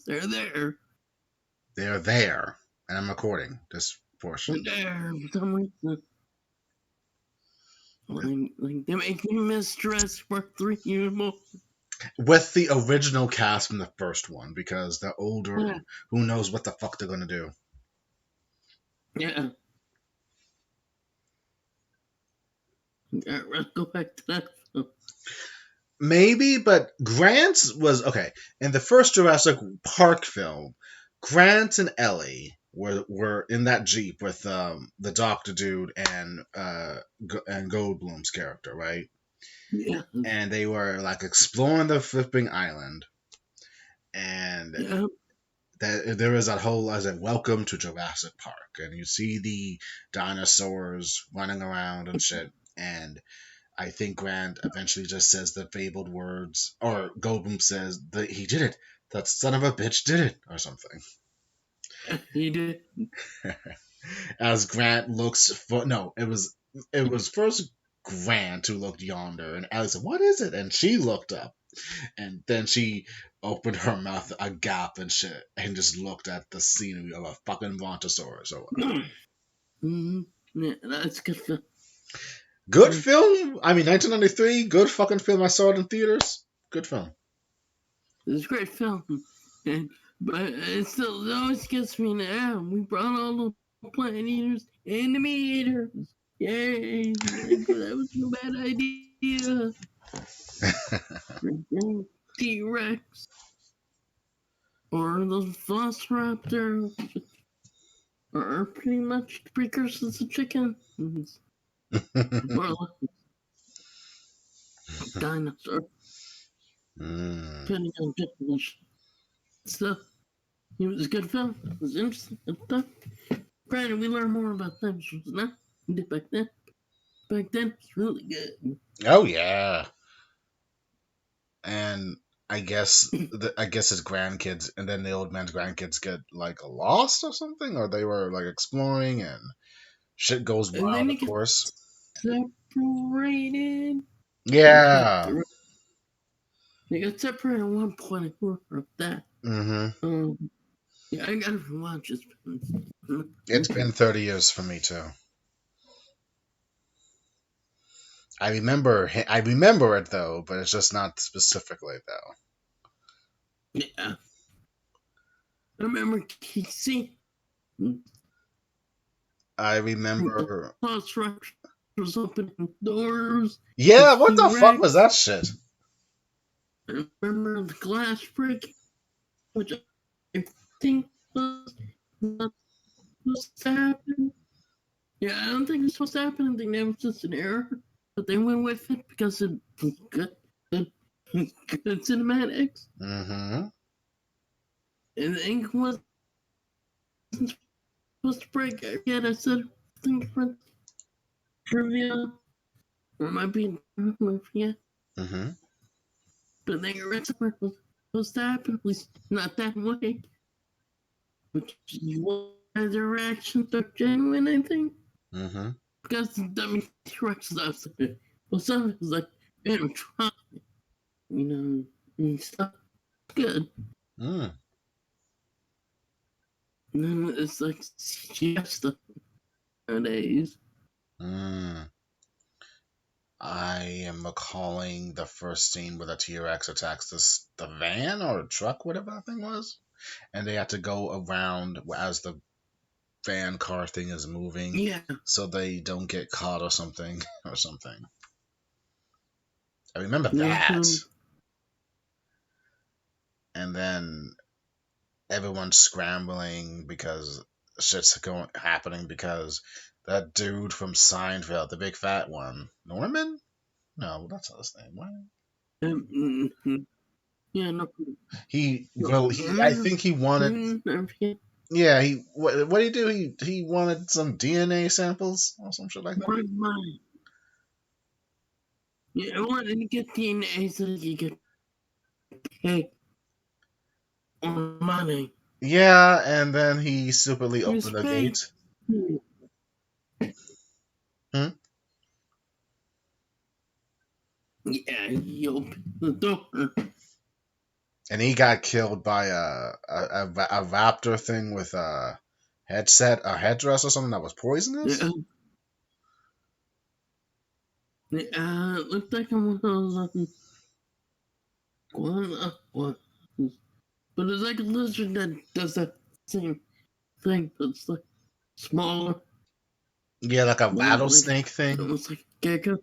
dinosaurs. They're there. They're there. And I'm recording this portion. They're there. For some reason. Like they make me miss Jurassic Park 3 even more. With the original cast from the first one, because they're older Yeah. and who knows what the fuck they're gonna do. Yeah. Let's go back to that film. Maybe, but Grant was okay. In the first Jurassic Park film, Grant and Ellie were in that Jeep with the doctor dude and Goldblum's character, right? Yeah. And they were like exploring the flipping island, and Yeah. there was that whole as a welcome to Jurassic Park, and you see the dinosaurs running around and shit, and I think Grant eventually just says the fabled words, or Goldblum says that he did it. That son of a bitch did it, or something. He did. As Grant looks for it was first Grant who looked yonder, and Ellie said, "What is it?" And she looked up, and then she opened her mouth a gap and shit, and just looked at the scenery of a fucking brontosaurus or whatever. Mm-hmm. Yeah, that's good film. Good film. I mean, 1993. Good fucking film. I saw it in theaters. Good film. It's a great film, but it still always gets me now. We brought all the plant eaters and the meat eaters. Yay! That was no bad idea. T-Rex or those Velociraptors are pretty much precursors of chicken. Or dinosaur. Depending on definition. So, it was a good film. It was interesting. Granted, we learned more about dinosaurs now than we did back then. Back then, it was really good. Oh yeah. And I guess his grandkids, and then the old man's grandkids get like lost or something, or they were like exploring, and shit goes And wild. then Of course. Separated. Yeah. They got separated at one point. I remember that. Mm-hmm. Yeah, I gotta watch it. It's been 30 years for me too. I remember it though, but it's just not specifically though. Yeah. I remember Casey. I remember. Was opening doors. Yeah, what the fuck was that shit? I remember the glass break, which I think was supposed to happen. Yeah, I don't think it was supposed to happen. I think that was just an error. But they went with it because it was good cinematics. Mm-hmm. And the ink wasn't supposed to break yet. I said something different. Trivia. Or it might be yeah. Mm-hmm. But the Jurassic was supposed to happen, at least not that way. Which their reactions are genuine, I think. Mm-hmm. Because the T-Rex stuff, well, some is like, man, try, and stuff. Good. Mm. And then it's like CGI stuff nowadays. I am recalling the first scene where the T-Rex attacks the van or truck, whatever that thing was, and they had to go around as the van car thing is moving, Yeah. so they don't get caught or something. I remember that. And then everyone's scrambling because shit's happening because that dude from Seinfeld, the big fat one, Norman? No, that's not his name. What? Yeah, no. I think he wanted. Yeah, what did he do? He wanted some DNA samples or some shit like that. Yeah, I wanted to get DNA so you could pay money. Yeah, and then he stupidly opened the gate. Yeah, he opened the door. And he got killed by a raptor thing with a headdress or something that was Yeah, poisonous. yeah, it looked like one of those what? But it's like a lizard that does that same thing, but it's like smaller, Yeah, like a like rattlesnake thing. almost like a gecko.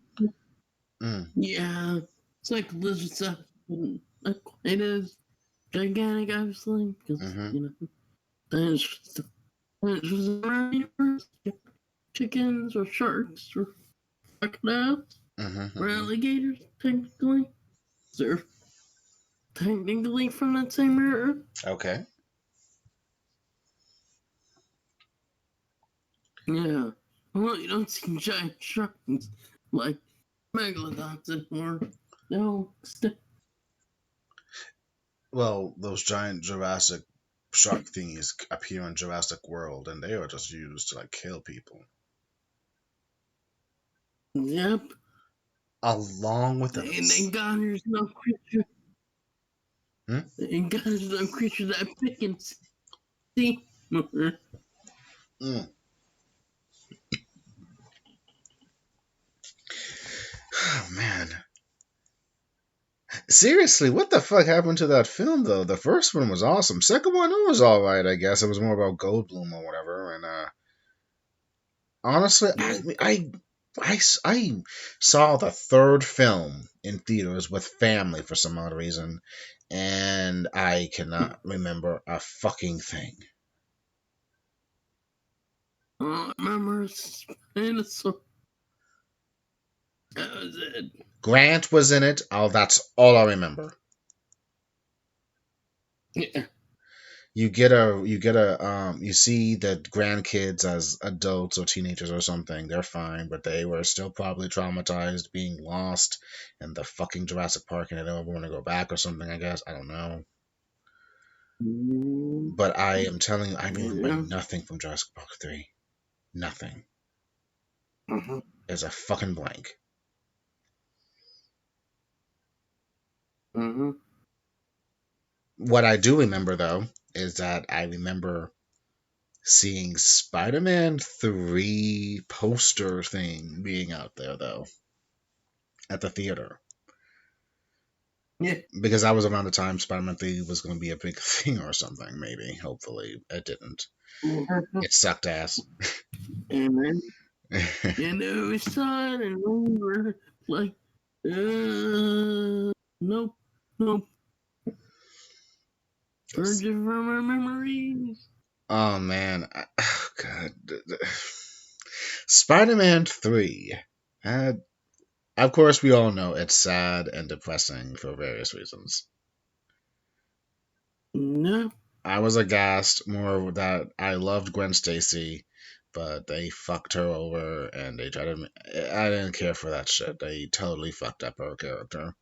Mm, Yeah, it's like lizard stuff. Not quite as gigantic, obviously, because mm-hmm, dinosaurs around here first. Chickens or sharks or crocodiles mm-hmm, or mm-hmm. alligators, technically. They're technically from that same era. Okay. Yeah. Well, you don't see giant sharks like megalodons anymore. No, Well, those giant Jurassic shark thingies appear in Jurassic World, and they are just used to like kill people, yep. along with And us. God, there's no creature. Hmm? And God, there's no creature that pick and see more. Mm. Oh man, seriously, what the fuck happened to that film though? The first one was awesome. Second one, it was all right, I guess. It was more about Goldblum or whatever. And honestly, Yeah. I saw the third film in theaters with family for some odd reason, and I cannot remember a fucking thing. I remember it's dinosaur. That was it. Grant was in it. Oh, that's all I remember. Yeah. You see the grandkids as adults or teenagers or something. They're fine, but they were still probably traumatized being lost in the fucking Jurassic Park, and they don't want to go back or something. I guess I don't know. But I am telling you, I remember Yeah. nothing from Jurassic Park 3. Nothing. Uh-huh. There's a fucking blank. Uh-huh. What I do remember, though, is that I remember seeing Spider-Man 3 poster thing being out there, though, at the theater. Yeah. Because that was around the time Spider-Man 3 was going to be a big thing or something, maybe. Hopefully, it didn't. Uh-huh. It sucked ass. And then, and we saw it, and we were like, nope, nope. Purge it from our memories. Oh, man. Oh, God. Spider-Man 3 had. Of course, we all know it's sad and depressing for various reasons. No. I was aghast more that I loved Gwen Stacy, but they fucked her over and they tried to. I didn't care for that shit. They totally fucked up her character.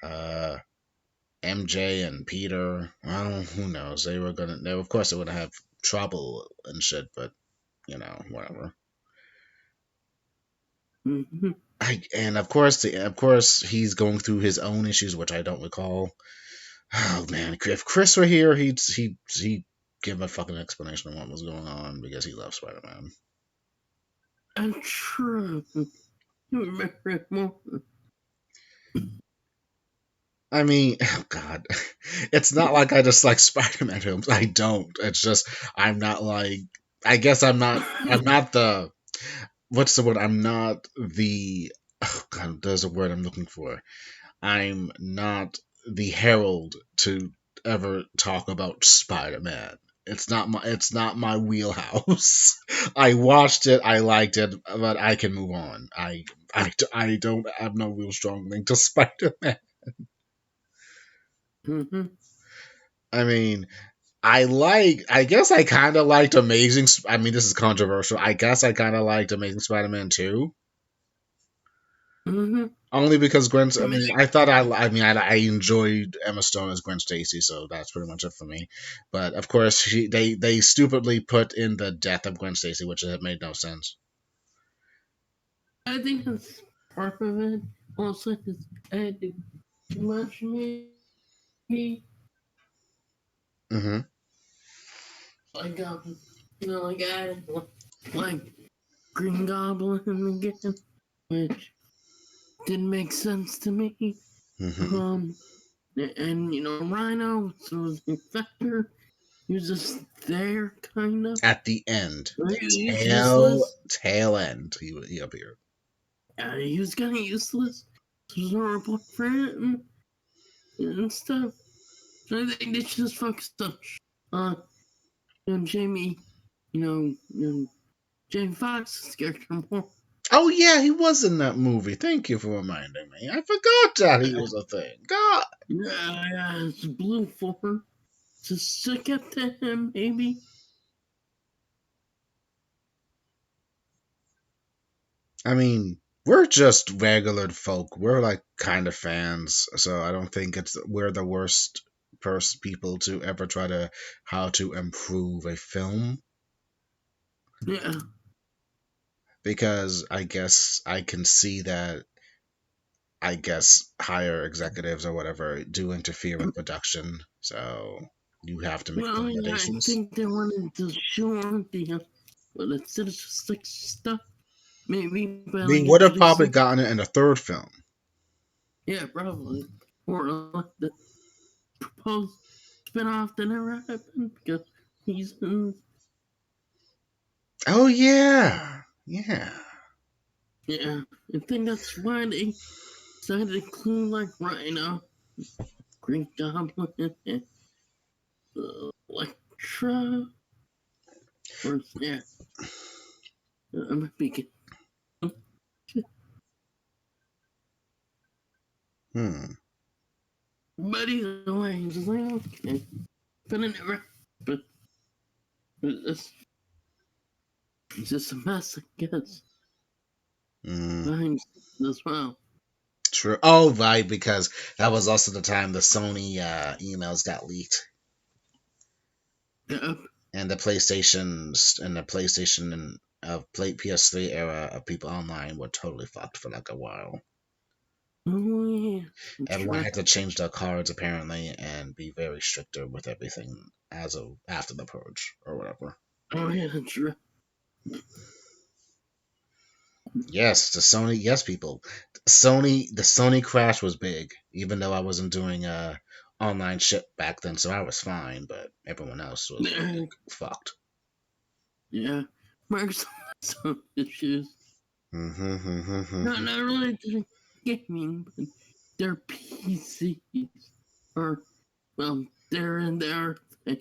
Uh, MJ and Peter, well, who knows? Of course, they were gonna have trouble and shit, but whatever. Mm-hmm. And of course, he's going through his own issues, which I don't recall. Oh man, if Chris were here, he'd give a fucking explanation of what was going on because he loves Spider Man. I'm true. You remember it more. I mean, oh god, it's not like I just like Spider Man films. I don't. It's just I'm not like. I guess I'm not. I'm not the. What's the word? I'm not the. Oh god, there's a word I'm looking for. I'm not the herald to ever talk about Spider-Man. It's not my wheelhouse. I watched it, I liked it, but I can move on. I don't have no real strong link to Spider-Man. Mm-hmm. I mean, I guess I kind of liked I mean, this is controversial. I guess I kind of liked Amazing Spider-Man 2. Mm-hmm. Only because I I mean, mean, I thought I enjoyed Emma Stone as Gwen Stacy, so that's pretty much it for me. But of course, they stupidly put in the death of Gwen Stacy, which made no sense. I think that's part of it. Also, because I had too much maybe. Mm-hmm. Like like added like Green Goblin again, which didn't make sense to me. Mm-hmm. Um, and Rhino, so was the Infector. He was just there, kind of. At the end, the He's tail useless. tail end, he appeared. He was kind of useless. There's no report for it and stuff. So I think they should just focus on Jamie, Jamie Foxx's character more. Oh yeah, he was in that movie. Thank you for reminding me. I forgot that he was a thing. God. Yeah, it's blue for her. Just stick it to him, maybe. I mean, we're just regular folk. We're like kind of fans, so I don't think we're the worst people to ever try to how to improve a film, Yeah. because I guess I can see that higher executives or whatever do interfere with production, so you have to make Well, yeah, I accommodations. think they wanted to show the, but instead of just like stuff, maybe by They like would have probably introducing, gotten it in a third film. yeah, probably, or like the proposed spinoff that never happened because he's in, Oh yeah, yeah. yeah, I think that's why they decided to include like Rhino, Green Goblin, and Electra, or yeah, I'm thinking. Hmm. But either way, he's like, okay. But it never, but it's just a mess, I guess. Mm. Behind as well. True. Oh, right, because that was also the time the Sony emails got leaked, Yep. and the PlayStation and PS3 era of people online were totally fucked for like a while. Oh, yeah. That's Everyone right. had to change their cards apparently and be very stricter with everything as of after the purge or whatever. Oh, yeah, that's right. Yes, people. The Sony crash was big, even though I wasn't doing online shit back then, so I was fine, but everyone else was Yeah. like fucked. Yeah. Microsoft has some issues. Not really to gaming, but their PCs are, well, they're in their thing.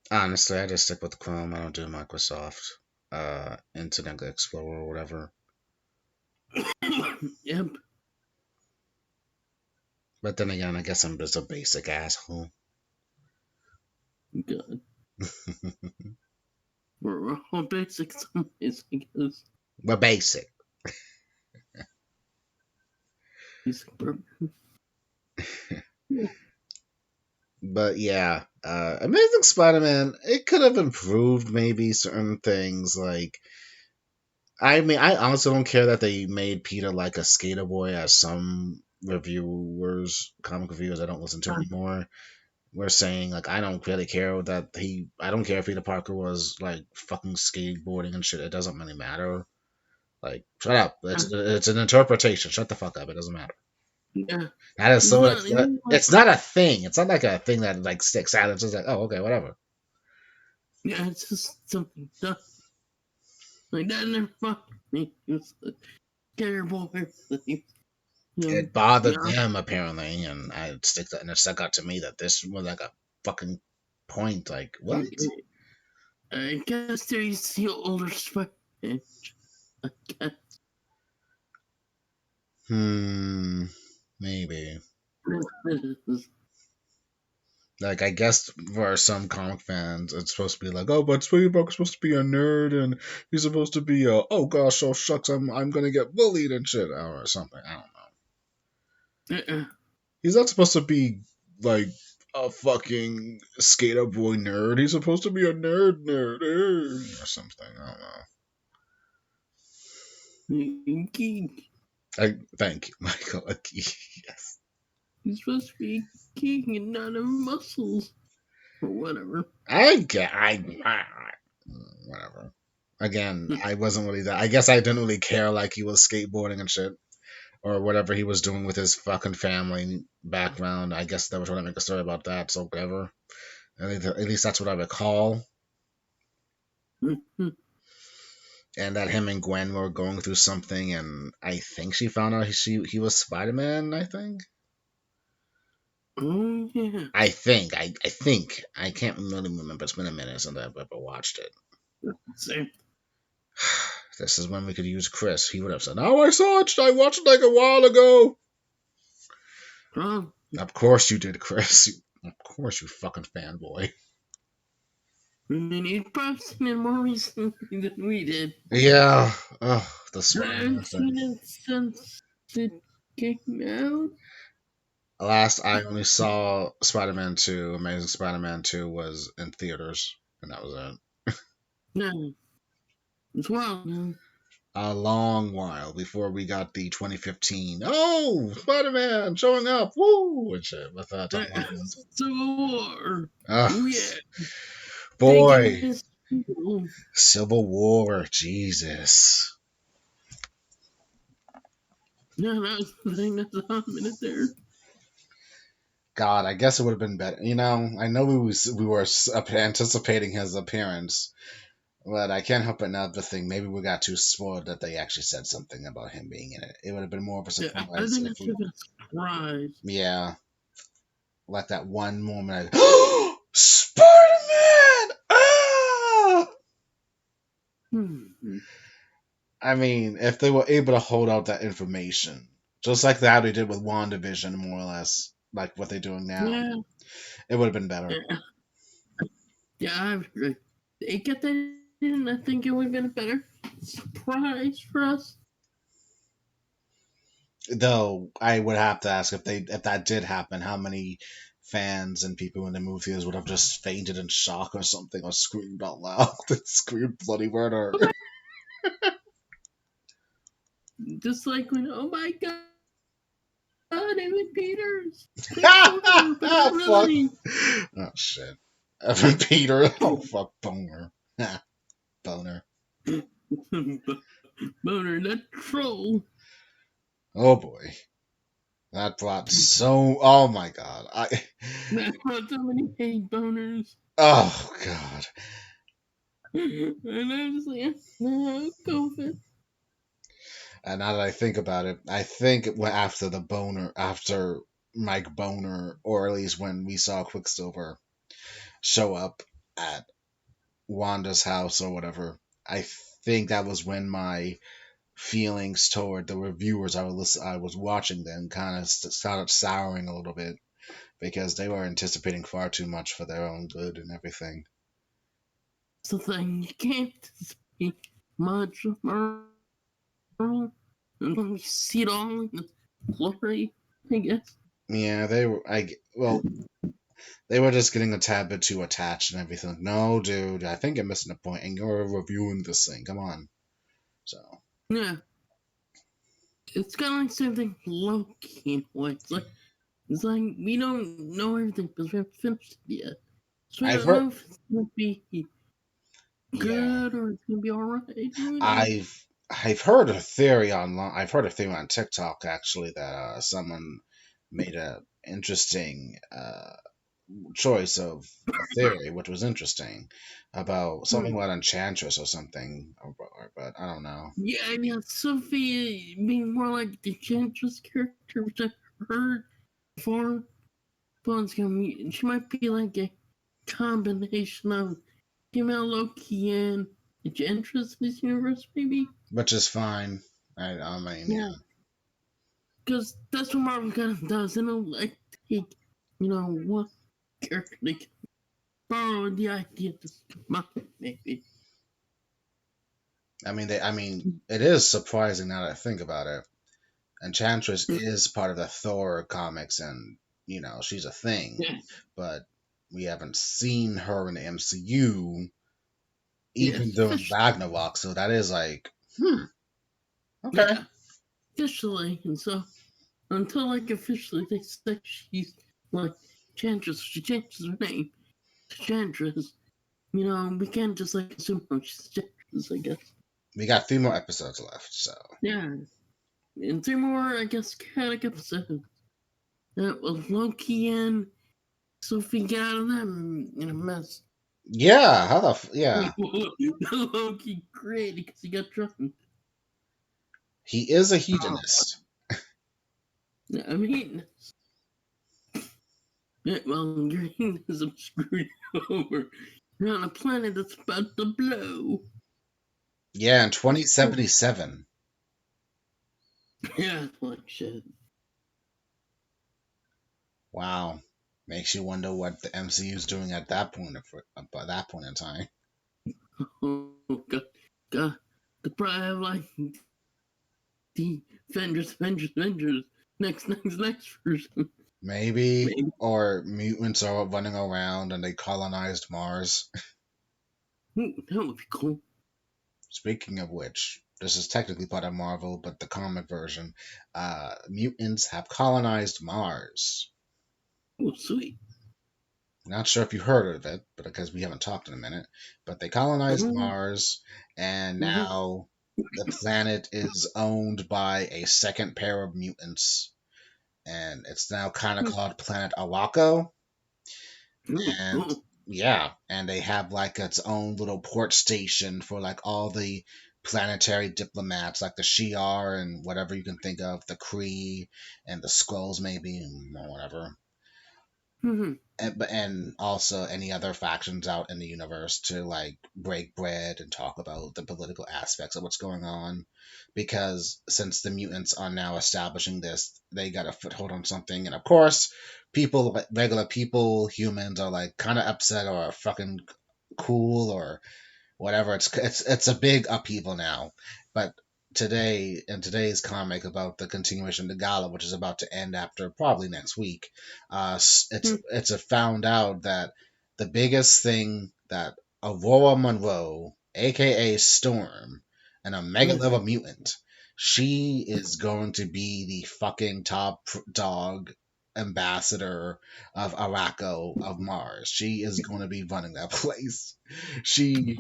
Honestly, I just stick with Chrome. I don't do Microsoft Internet Explorer or whatever. Yep. But then again, I guess I'm just a basic asshole. Good. We're all basic some ways, I guess. We're basic. Basic purpose. But yeah, Amazing Spider-Man. It could have improved maybe certain things. Like, I mean, I honestly don't care that they made Peter like a skater boy, as some reviewers, comic reviewers I don't listen to anymore, were saying. Like, I don't really care that I don't care if Peter Parker was like fucking skateboarding and shit. It doesn't really matter. Like, shut up. It's an interpretation. Shut the fuck up. It doesn't matter. Yeah. That is It's so. not even like, It's not a thing. It's not like a thing that like sticks out. It's just like, oh, okay, whatever. yeah, it's just something done. Like that never fucked me. It was a scare boy thing. It bothered Yeah. them apparently, and it stuck out to me that this was like a fucking point. Like, what? I guess there you see older Spider. I guess. Maybe. Like, I guess for some comic fans, it's supposed to be like, oh, but Spielberg's supposed to be a nerd, and he's supposed to be oh gosh, oh shucks, I'm gonna get bullied and shit, or something. I don't know. He's not supposed to be like a fucking skater boy nerd. He's supposed to be a nerd, or something. I don't know. Geek. Thank you, Michael. Yes. He's supposed to be king and not have muscles or whatever. Whatever. Again, I wasn't really that. I guess I didn't really care like he was skateboarding and shit or whatever he was doing with his fucking family background. I guess they were trying to make a story about that, so whatever. At least that's what I recall. And that him and Gwen were going through something, and I think she found out he was Spider-Man. I think. Oh yeah. I think. I think. I can't really remember. It's been a minute since I've ever watched it. Same. This is when we could use Chris. He would have said, "Oh, I saw it. I watched it like a while ago." Oh. Of course you did, Chris. Of course you fucking fanboy. I mean, he's probably seen it more recently than we did. Yeah. Ugh, the I Spider-Man haven't seen thing. it since it came out. Last I only saw Spider-Man 2, Amazing Spider-Man 2 was in theaters, and that was it. No, it's wild, man. A long while before we got the 2015. Oh, Spider-Man showing up, woo, and shit with Tom Holland. Civil War. Ugh, Oh yeah. boy, Biggest people. Civil War, Jesus. Yeah, that was the thing that's a hot minute there. God, I guess it would have been better. You know, I know we were anticipating his appearance, but I can't help but not to think maybe we got too spoiled that they actually said something about him being in it. It would have been more of a Yeah, I surprise think if it should we, have been a surprise. yeah, like that one moment. I, Spider-Man! Ah! I mean, if they were able to hold out that information, just like how they did with WandaVision, more or less, like what they're doing now, Yeah, it would have been better. yeah, I agree. They get that in, I think it would have been a better surprise for us. Though I would have to ask if that did happen, how many fans and people in the movie theaters would have just fainted in shock or something, or screamed out loud, screamed bloody murder. Just like when, oh my god, Evan Peters, Quicksilver, but not Fuck. really. Oh shit. Evan Peter. Oh fuck, boner. Boner. Boner, that troll. Oh boy. That brought so. Oh my god. That brought so many hate boners. Oh god. And I'm just like, no, COVID. And now that I think about it, I think after the boner, after Mike Boner, or at least when we saw Quicksilver show up at Wanda's house or whatever, I think that was when my feelings toward the reviewers I was watching then kind of started souring a little bit because they were anticipating far too much for their own good and everything. It's the thing, you can't speak much of Marvel. And when we see it all in the glory, I guess. Yeah, they were. Well, they were just getting a tad bit too attached and everything. No, dude, I think you're missing the point, and you're reviewing this thing. Come on. So. Yeah. It's kind of like the same thing Loki in a way. It's like we don't know everything because we haven't finished it yet. So we I've don't heard. know if it's going to be Yeah, good or it's going to be alright. I've heard a theory online. I've heard a theory on TikTok actually that someone made a interesting choice of a theory, which was interesting about something about Enchantress or something, but I don't know. Yeah, Sophie being more like the Enchantress character, which I've heard before. But she might be like a combination of female Loki and Enchantress in this universe, maybe. Which is fine. I mean, yeah. Because that's what Marvel kind of does. They don't like take, one character. They can borrow the idea to come up with, maybe. I mean, it is surprising now that I think about it. Enchantress is part of the Thor comics, and she's a thing, but we haven't seen her in the MCU even during Ragnarok, so that is like, okay. Yeah, officially, and so until like officially they say she's like Chantress. She changes her name to Chantress. You know, we can't just like assume she's Chantress, I guess. We got 3 more episodes left, so. Yeah. And 3 more, I guess, chaotic episodes. That was Loki and Sophie get out of them in a mess. Yeah, how the yeah. Loki great because he got drunk. He is a hedonist. I mean, well, your hedonism screwed you over. You're on a planet that's about to blow. Yeah, in 2077. Yeah, like shit. Wow. Makes you wonder what the MCU is doing at that point in time. Oh, God. The probably have like the Avengers. Next version. Maybe, Maybe. or mutants are running around and they colonized Mars. That would be cool. Speaking of which, this is technically part of Marvel, but the comic version, mutants have colonized Mars. Oh, sweet. Not sure if you heard of it, but because we haven't talked in a minute, but they colonized Mars, and now the planet is owned by a second pair of mutants, and it's now kind of called Planet Awako. And yeah, and they have like its own little port station for like all the planetary diplomats, like the Shi'ar and whatever you can think of, the Kree and the Skrulls, maybe, or whatever. And also any other factions out in the universe to like break bread and talk about the political aspects of what's going on, because since the mutants are now establishing this, they got a foothold on something, and of course people, regular people, humans, are like kind of upset or fucking cool or whatever. It's a big upheaval now. But today, in today's comic about the continuation of the gala, which is about to end after probably next week, it's a found out that the biggest thing that Aurora Monroe, aka Storm, and a mega level mutant, she is going to be the fucking top dog ambassador of Araco of Mars. She is going to be running that place. She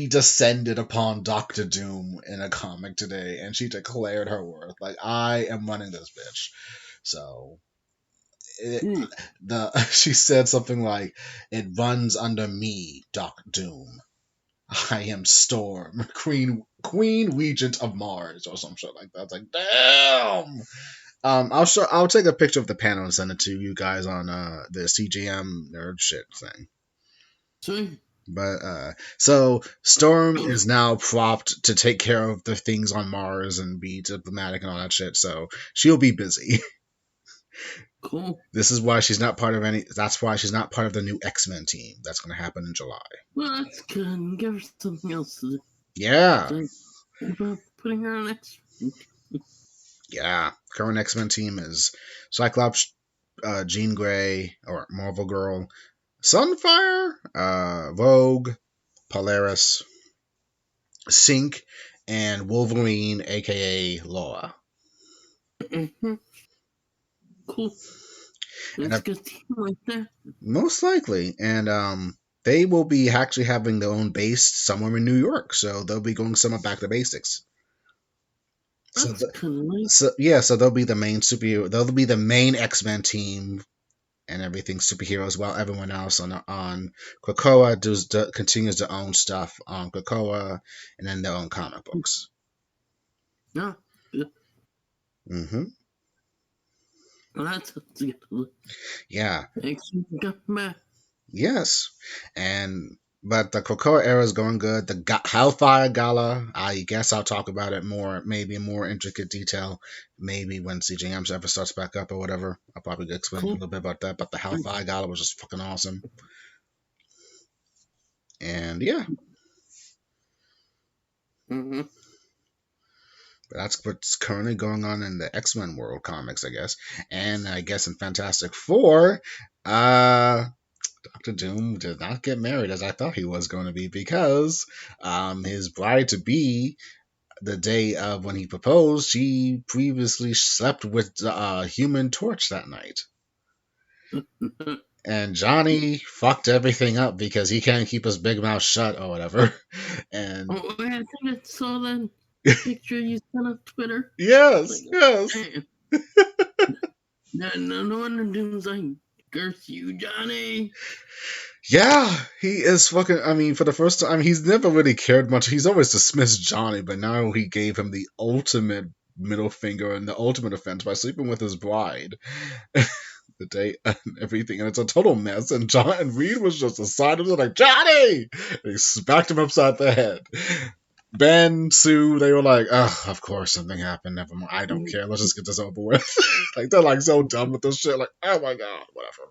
descended upon Doctor Doom in a comic today, and she declared her worth. Like, I am running this bitch. So she said something like, "It runs under me, Doctor Doom. I am Storm, Queen Regent of Mars," or some shit like that. It's like, damn. I'll take a picture of the panel and send it to you guys on the CJM nerd shit thing. Sweet. But so Storm is now propped to take care of the things on Mars and be diplomatic and all that shit. So she'll be busy. Cool. This is why she's not part of any. That's why she's not part of the new X-Men team. That's going to happen in July. Well, that's good. Give her something else to do. Yeah. Think about putting her on X-Men. Yeah. Current X-Men team is Cyclops, Jean Grey, or Marvel Girl, Sunfire, Rogue, Polaris, Sync, and Wolverine, aka Laura. Cool. That's a good team right there. Most likely. And they will be actually having their own base somewhere in New York. So they'll be going somewhat back to basics. That's cool. So they'll be the main superhero. They'll be the main X-Men team and everything superheroes, while everyone else on Krakoa continues their own stuff on Krakoa and then their own comic books. Yeah. Good. Mm-hmm. Well, that's good. Yeah. X-Men. Yes. But the Krakoa era is going good. The Hellfire Gala, I guess I'll talk about it maybe in more intricate detail, maybe when CJM ever starts back up or whatever. I'll probably explain a little bit about that. But the Hellfire Gala was just fucking awesome. And yeah. Mm-hmm. That's what's currently going on in the X-Men world comics, I guess. And I guess in Fantastic Four, Doctor Doom did not get married as I thought he was going to be, because his bride to be the day of when he proposed, she previously slept with Human Torch that night. And Johnny fucked everything up because he can't keep his big mouth shut or whatever. And Oh, I think I saw that picture you sent on Twitter. yes, Like, yes. damn. No wonder Doom's like, curse you, Johnny. Yeah, he is fucking. I mean, for the first time, he's never really cared much. He's always dismissed Johnny, but now he gave him the ultimate middle finger and the ultimate offense by sleeping with his bride. The day and everything, and it's a total mess. And John and Reed was just aside of it, like Johnny. And he smacked him upside the head. Ben, Sue, they were like, "Oh, of course something happened. Never mind. I don't care. Let's just get this over with." Like they're like so done with this shit. Like, oh my god, whatever.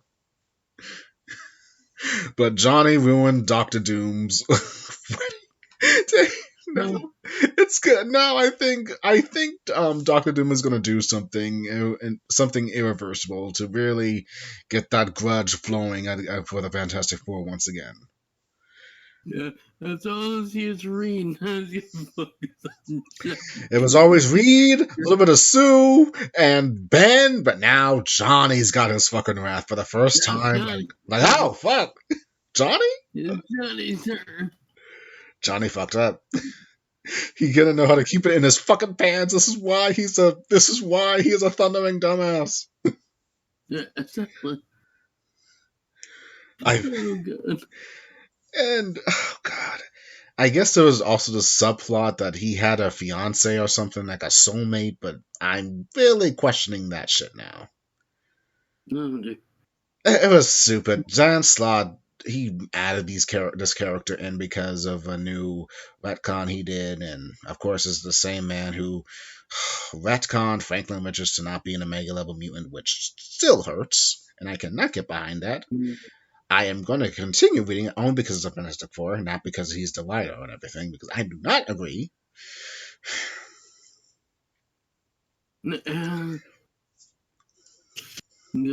But Johnny ruined Doctor Doom's wedding. No, it's good. No, I think Doctor Doom is gonna do something irreversible to really get that grudge flowing for the Fantastic Four once again. Yeah, that's all he is Reed. It was always Reed, a little bit of Sue and Ben, but now Johnny's got his fucking wrath for the first time. Like, oh fuck, Johnny? Johnny's turn. Johnny fucked up. He didn't know how to keep it in his fucking pants. This is why he is a thundering dumbass. Yeah, exactly. I Oh, God. and oh god. I guess there was also the subplot that he had a fiance or something, like a soulmate, but I'm really questioning that shit now. Oh, dude. It was stupid. Jan Slott, he added this character in because of a new retcon he did, and of course is the same man who retconned Franklin Richards to not be an Omega level mutant, which still hurts, and I cannot get behind that. I am going to continue reading it only because it's a Fantastic Four, not because he's the writer and everything, because I do not agree. Good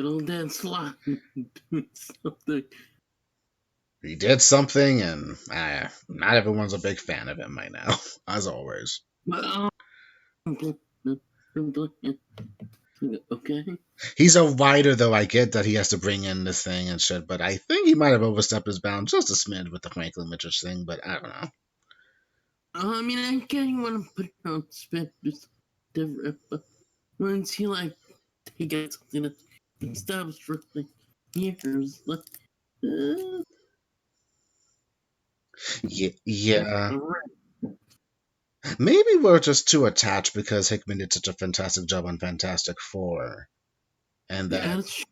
old Dan Slott. Something. He did something, and not everyone's a big fan of him right now, as always. Well, okay. He's a writer, though. I get that he has to bring in this thing and shit, but I think he might have overstepped his bounds just a smidge with the Franklin Richards thing, but I don't know. I mean, I get you want to put it on spin, just different, but once he got something that's established for like years, like, Yeah. Maybe we're just too attached because Hickman did such a fantastic job on Fantastic Four. And that, that's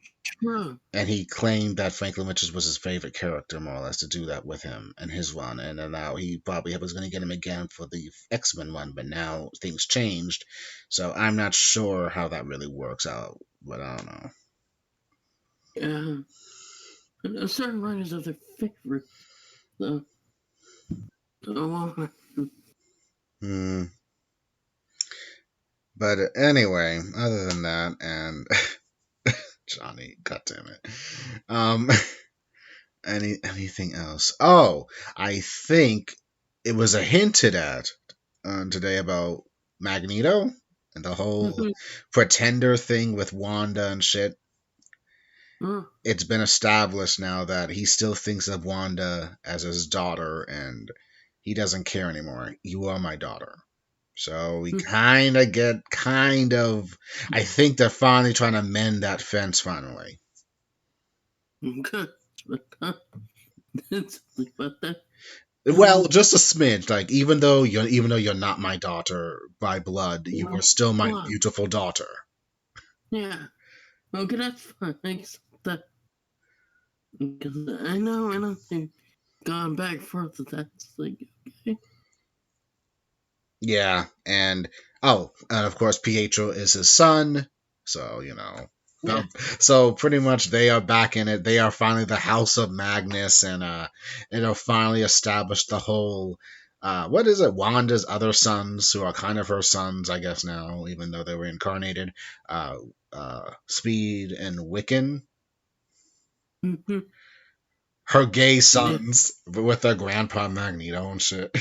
true. and he claimed that Franklin Richards was his favorite character, more or less, to do that with him and his run. And then now he probably was going to get him again for the X-Men one, but now things changed. So I'm not sure how that really works out, but I don't know. Yeah. Certain writers have their favorite, though. But anyway, other than that, and Johnny, goddammit. Anything else? Oh, I think it was a hinted at today about Magneto and the whole pretender thing with Wanda and shit. It's been established now that he still thinks of Wanda as his daughter, and he doesn't care anymore. You are my daughter. So we kind of. I think they're finally trying to mend that fence finally. Okay. About that. Well, just a smidge. Like even though you're not my daughter by blood, you are still my beautiful daughter. Yeah. Okay, that's fine. I accept that. Because I know, and I've gone back forth with that. It's like, okay. Yeah, and of course Pietro is his son, so Yeah. So pretty much they are back in it. They are finally the House of Magnus, and it'll finally establish the whole what is it? Wanda's other sons, who are kind of her sons, I guess now, even though they were incarnated. Speed and Wiccan. Her gay sons, but with their grandpa Magneto and shit.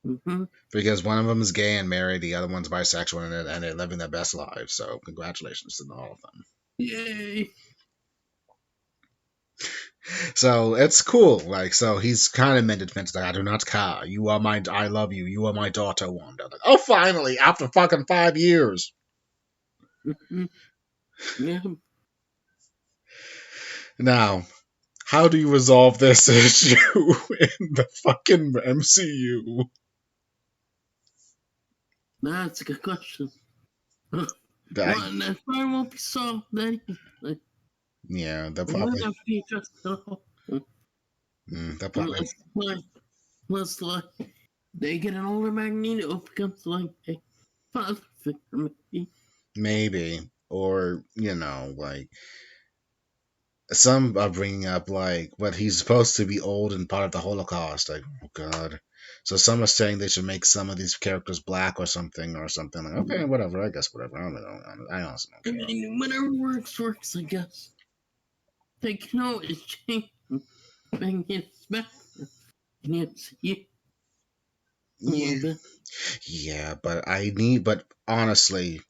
Mm-hmm. Because one of them is gay and married, the other one's bisexual, and they're living their best lives. So congratulations to all of them. Yay. So it's cool. Like, so he's kind of mended fences. Like, I do not care. I love you. You are my daughter, Wanda. Like, oh, finally, after fucking 5 years. Mm-hmm. Yeah. Now, how do you resolve this issue in the fucking MCU? That's a good question. Well, Like, that probably won't be solved then. Like, yeah, they'll it might probably, not be just at all. they'll probably, Unless they get an older Magneto, it becomes like a father figure, maybe, or like some are bringing up like, but he's supposed to be old and part of the Holocaust. Like, oh god. So some are saying they should make some of these characters black or something. Like, okay, whatever. I guess whatever. I don't know. I honestly I don't care. mean, whatever works, I guess. They can always change and get back in the MCU a Yeah, little bit. yeah, but honestly,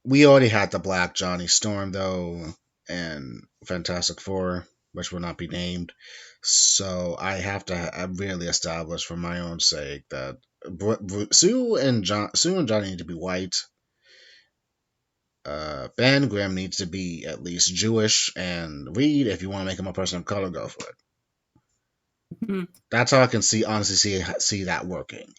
we already had the Black Johnny Storm though, and Fantastic Four, which will not be named. So I have to really establish for my own sake that Sue and Johnny need to be white. Ben Grimm needs to be at least Jewish, and Reed, if you want to make him a person of color, go for it. Mhm. That's how I can see that working.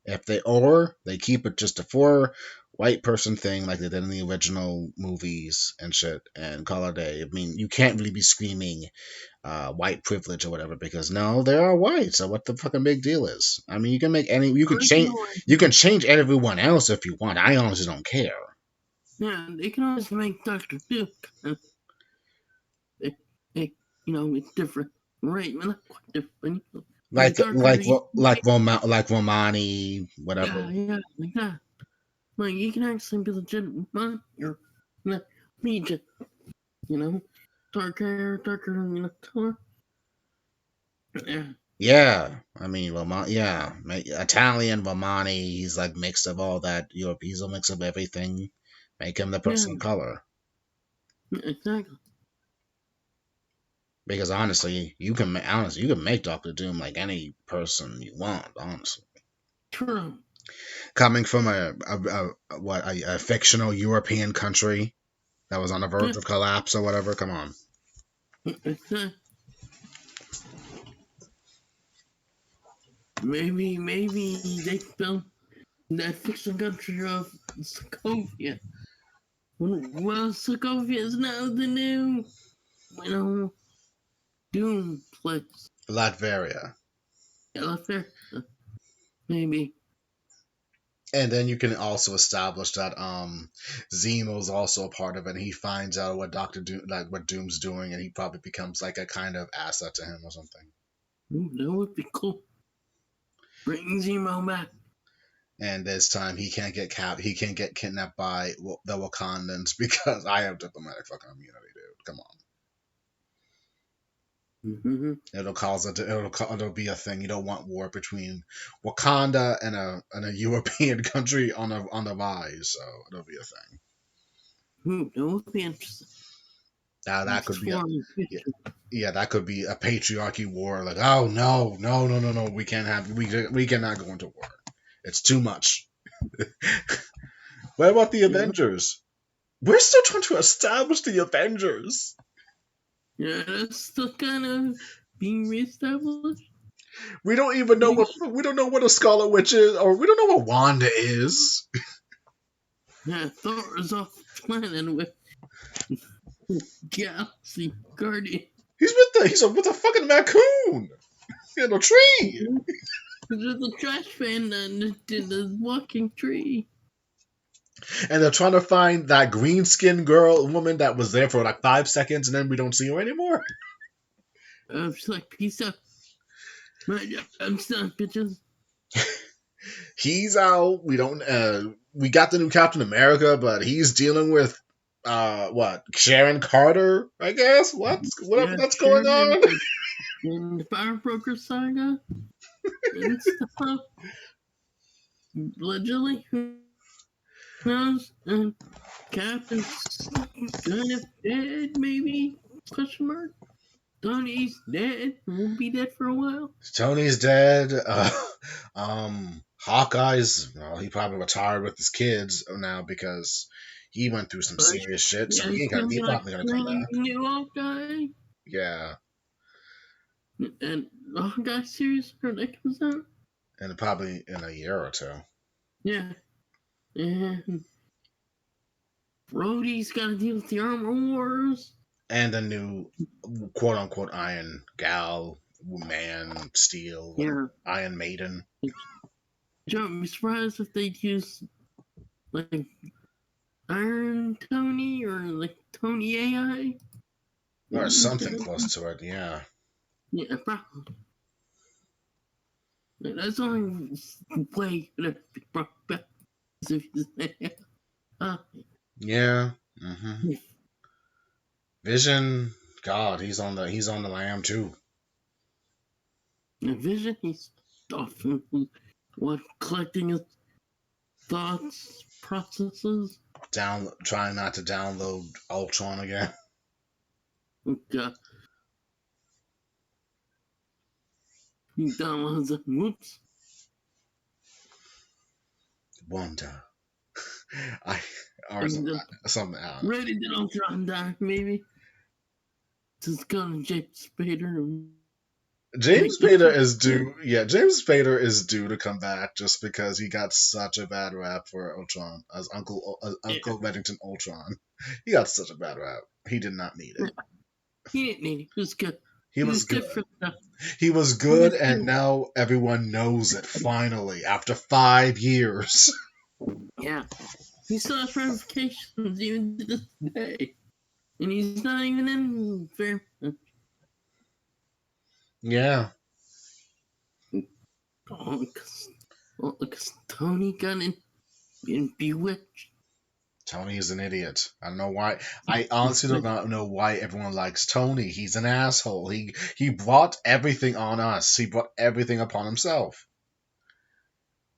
If they keep it just a four white person thing like they did in the original movies and shit, and call it a day. I mean, you can't really be screaming white privilege or whatever because no, they are white. So what the fucking big deal is? I mean, Or they can always, you can change everyone else if you want. I honestly don't care. yeah, they can always make Doctor Duke. It, it, it's different, right? Well, not quite different. Like darker. Like Romani, whatever. Yeah, like that. Like you can actually be legitimate, or not Legion. You know, darker, color. Yeah, Yeah, I mean, yeah, Italian Romani. He's like mixed of all that. He's a mix of everything. Make him the yeah, person of color. exactly. Because honestly, you can make Doctor Doom like any person you want. Honestly, True. coming from a fictional European country that was on the Yeah, verge of collapse or whatever. Come on. exactly. Maybe they filmed that fictional country of Sokovia. Well, Sokovia is now the new, Doom place. Latveria. Yeah, left there. Maybe. And then you can also establish that Zemo's also a part of it. And he finds out what what Doom's doing, and he probably becomes like a kind of asset to him or something. Ooh, that would be cool. Bring Zemo back. And this time he can't get kidnapped by the Wakandans because I have diplomatic fucking immunity, dude. Come on. Mm-hmm. It'll be a thing. You don't want war between Wakanda and a European country on the rise, so it'll be a thing. Ooh, that would be interesting. Now that could be Yeah. yeah, that could be a patriarchy war. Like, oh no, we cannot go into war. It's too much. What about the Avengers? We're still trying to establish the Avengers. Yeah, that's still kind of being reestablished. We don't even know what a Scarlet Witch is, or we don't know what Wanda is. Yeah, Thor is off the planet with Galaxy Guardian. He's with a fucking raccoon in a tree. There's a trash fan in the walking tree. And they're trying to find that green skinned woman that was there for like 5 seconds and then we don't see her anymore. She's like, peace out. I'm done, bitches. He's out. We don't. We got the new Captain America, but he's dealing with what? Sharon Carter, I guess. Whatever that's going on. In the Fire Broker saga. and stuff. Allegedly, who knows? And Cap is kind of dead, maybe? Question mark. Tony's dead. Won't be dead for a while. Tony's dead. Hawkeye's, well, he probably retired with his kids now because he went through some But serious shit. So yeah, it's gonna he's be like probably gonna come brand back. new Hawkeye. Yeah, And the Hawkeye series, when that comes out. and probably in a year or two. Yeah. And Rhodey's gotta deal with the Armor Wars. And a new quote unquote Iron Gal, Man, Steel, Yeah. Iron Maiden. Don't be surprised if they'd use like Iron Tony or like Tony AI. Or something close to it, yeah. Yeah, probably. That's the only way that be brought back. uh, Yeah. Mm-hmm. Vision, God, he's on the lam too. Vision, he's often what collecting his thoughts, processes. Trying not to download Ultron again. God. He downloads it. Whoops. Wanda. I or And something. ready to Ultron die, maybe. Just gonna James Spader. James Spader is due. Yeah, James Spader is due to come back just because he got such a bad rap for Ultron as Uncle Reddington Ultron. He got such a bad rap. He did not need it. He didn't need it. He was good. He was good. For the, He was good, and now everyone knows it. Finally, after 5 years. Yeah, he still has ramifications even to this day, and he's not even in very much. Yeah. Because Tony got in Bewitched. Tony is an idiot. I don't know why. I honestly do not know why everyone likes Tony. He's an asshole. He brought everything on us. He brought everything upon himself.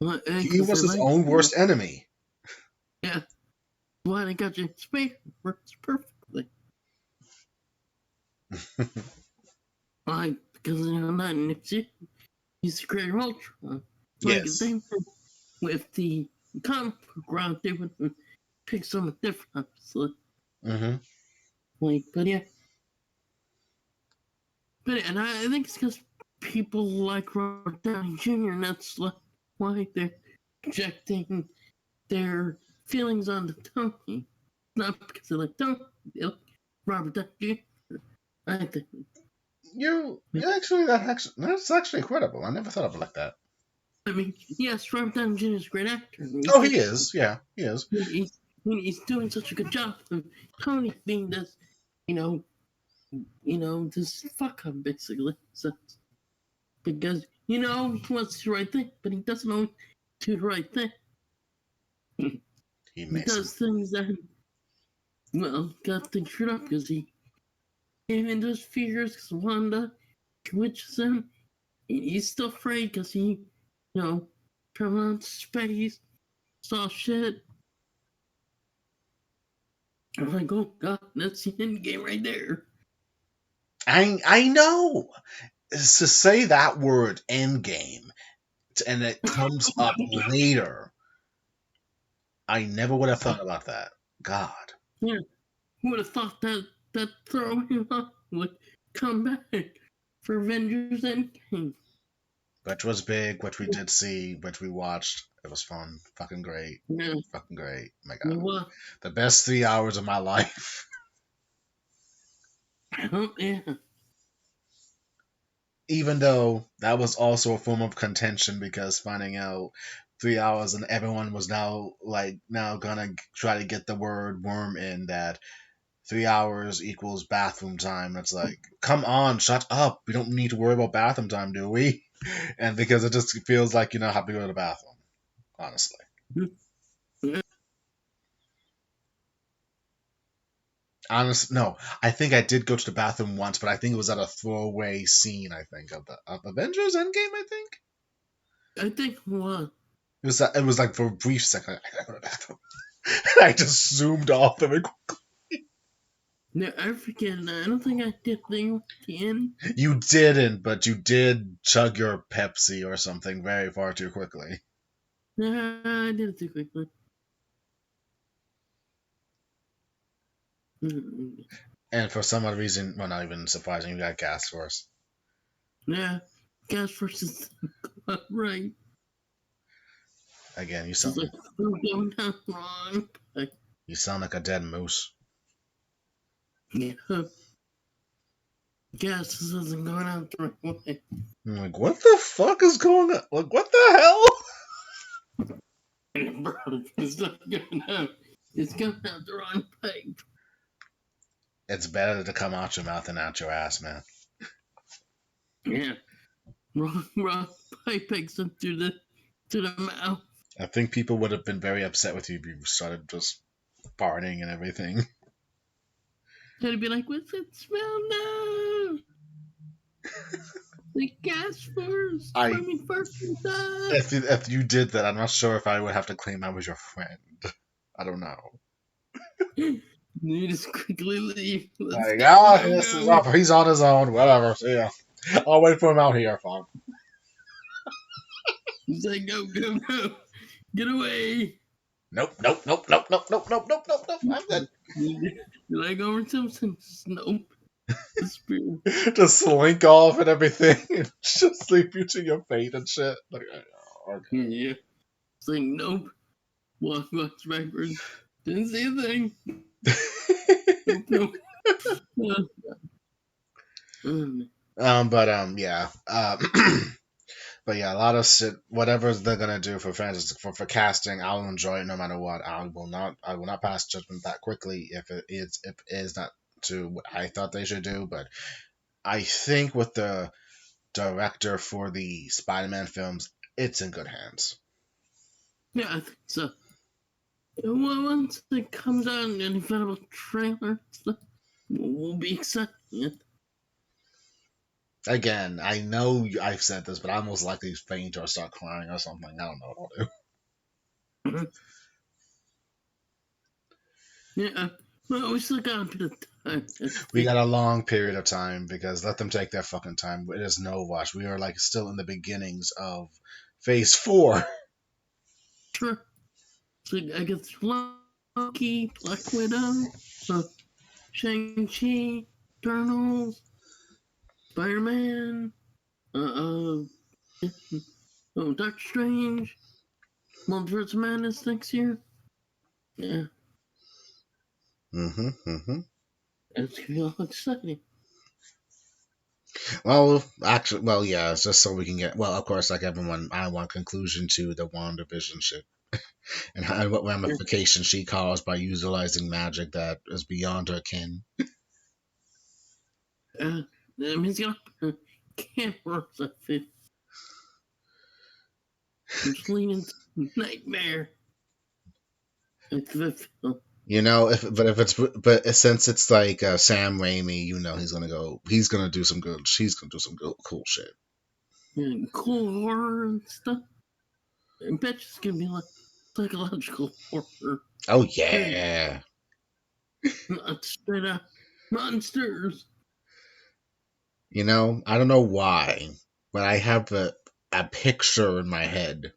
Well, He was his own worst enemy. Yeah. Why they got you in space works perfectly. Like, because not Nipsey, he's the creator of Ultron. Like, Yes. same thing with the comic book round, they would pick something different, obviously. Mm-hmm. Like, but yeah. But and I think it's because people like Robert Downey Jr. and that's like why they're projecting their feelings onto Tony. Not because they like Tony, they like Robert Downey Jr. I think. That's actually incredible. I never thought of it like that. I mean, yes, Robert Downey Jr. is a great actor. He is. Yeah, he is. He's doing such a good job of Tony being this, this fuck up basically. So, because he wants to do the right thing, but he doesn't always do the right thing. He does things that, got things screwed up because he even does figures because Wanda witches him. He's still afraid because he, traveled out to space, saw shit. I'm like, oh god, that's the end game right there. I know. To say that word end game, and it comes up later. I never would have thought about that. God. Yeah, who would have thought that throwing up would come back for Avengers Endgame? Which was big, which we did see, which we watched. It was fun. Fucking great. Yeah. Fucking great. My God. Yeah. The best 3 hours of my life. Oh, yeah. Even though that was also a form of contention because finding out 3 hours and everyone was now gonna try to get the word worm in that 3 hours equals bathroom time. It's like, come on, shut up. We don't need to worry about bathroom time, do we? And because it just feels like you don't have to go to the bathroom, honestly. No, I think I did go to the bathroom once, but I think it was at a throwaway scene. I think of Avengers Endgame. I think. I think what? It was like for a brief second. I gotta go to the bathroom. I just zoomed off of it. No, I forget. I don't think I did the end. You didn't, but you did chug your Pepsi or something very far too quickly. No, I did it too quickly. Mm. And for some odd reason, well, not even surprising, you got gas force. Yeah, gas versus right. Again, It's like we're going down wrong. Like, you sound like a dead moose. yeah, gas isn't going out the right way. I'm like, what the fuck is going on? Like, what the hell? Bro, it's not going out. It's going out the wrong pipe. It's better to come out your mouth than out your ass, man. Yeah, wrong pipe takes them to the mouth. I think people would have been very upset with you if you started just farting and everything. They'd be like, "What's that smell now?" The gas first. First and stuff. If you did that, I'm not sure if I would have to claim I was your friend. I don't know. You just quickly leave. Let's Like, go, this is go. up. He's on his own. Whatever. See ya. I'll wait for him out here, fine. He's like, go, go, go. Get away. Nope, nope, nope, nope, nope, nope, nope, nope, nope, nope. I'm good. You like Homer Simpson? Nope. Disappear. Just slink off and everything. And just leave you to your fate and shit. Like, okay. Yeah. It's like, nope. Walks backwards. Didn't see a thing. Nope, nope. Yeah. But yeah, a lot of shit. Whatever they're gonna do for franchise for casting, I'll enjoy it no matter what. I will not pass judgment that quickly if it is not to what I thought they should do. But I think with the director for the Spider-Man films, it's in good hands. Yeah, I think so. Once it comes out in any kind of a trailer, we'll be excited. Again, I know I've said this, but I most likely faint or start crying or something. I don't know what I'll do. Yeah, well, we still got a bit of time. We got a long period of time because let them take their fucking time. It is no rush. We are like still in the beginnings of Phase 4. Sure. So I guess Loki, Black Widow, Shang-Chi, Eternals, Spider-Man, Doctor Strange, Multiverse of Madness next year. Yeah. It's gonna be all exciting. Well, actually, well, yeah, it's just so we can get. Well, of course, like everyone, I want conclusion to the WandaVision shit and what ramifications she caused by utilizing magic that is beyond her kin. He's gonna cameras of it. Just leaning to nightmare. You know, but since it's like Sam Raimi, you know he's gonna do some good. She's gonna do some good, cool shit. And cool horror and stuff. I bet it's gonna be like psychological horror. Oh yeah. Not straight up monsters. You know, I don't know why, but I have a picture in my head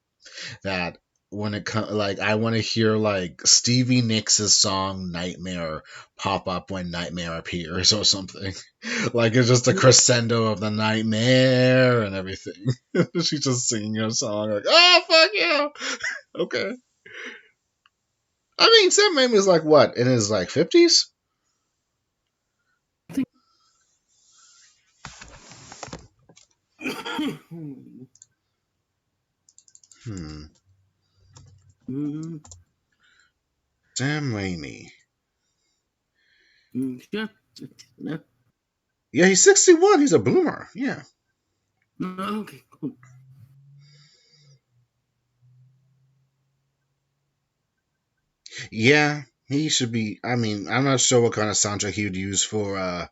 that when it comes, like, I want to hear like Stevie Nicks' song "Nightmare" pop up when Nightmare appears or something. Like it's just a crescendo of the nightmare and everything. She's just singing her song like, "Oh fuck yeah, okay." I mean, Sam Raimi is like what in his like 50s. Sam Raimi. Yeah, he's 61. He's a boomer. Yeah. Okay, cool. Yeah, he should be. I mean, I'm not sure what kind of soundtrack he would use for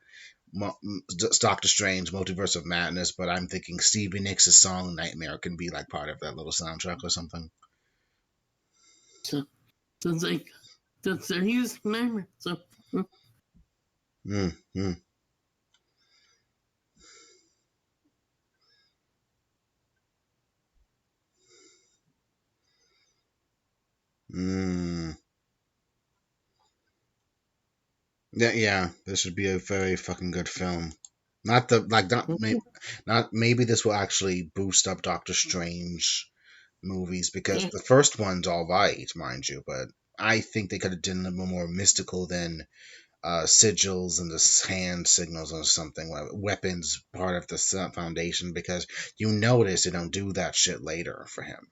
Doctor Strange Multiverse of Madness, but I'm thinking Stevie Nicks' song Nightmare can be like part of that little soundtrack or something. So it's like that's their using nightmare. So Mm, mm, mm. Yeah, this should be a very fucking good film. Not the like not maybe this will actually boost up Doctor Strange movies because yeah. the first one's all right, mind you, but I think they could have done them more mystical than sigils and the hand signals or something, weapons part of the foundation, because you notice they don't do that shit later for him.